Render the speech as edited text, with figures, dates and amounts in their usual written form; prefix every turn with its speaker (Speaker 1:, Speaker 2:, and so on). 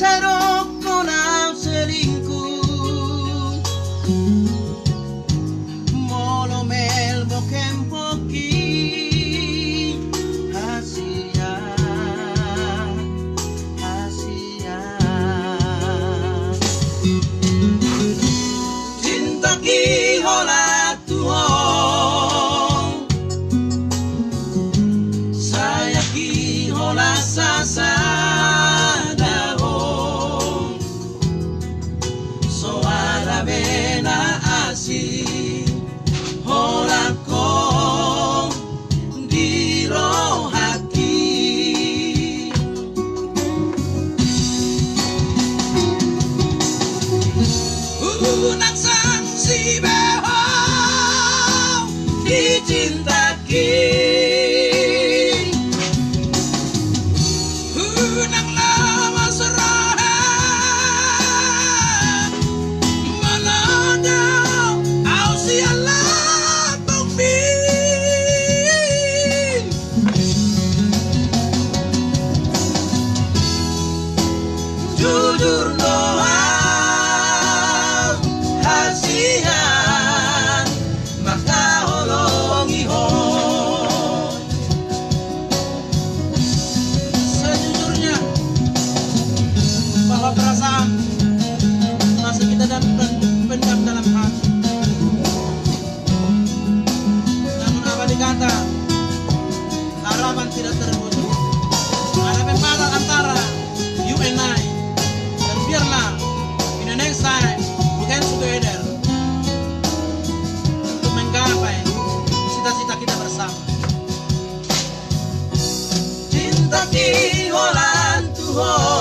Speaker 1: Pero kau nak selingkuh, molo mel bokem poki, hasia, hasia. Cinta ki hola tuong, saya ki hola sasa. Unang sanksi beho dicintaki, unang lama serahan melanda au sialah tokbin. Jujur doa perasaan masih kita pendam dalam hati. Namun apa dikata, harapan tidak terwujud. Ada pembatas antara you and I, dan biarlah in the next time we can together untuk menggapai cita-cita kita bersama. Cinta ki holan Tuhan.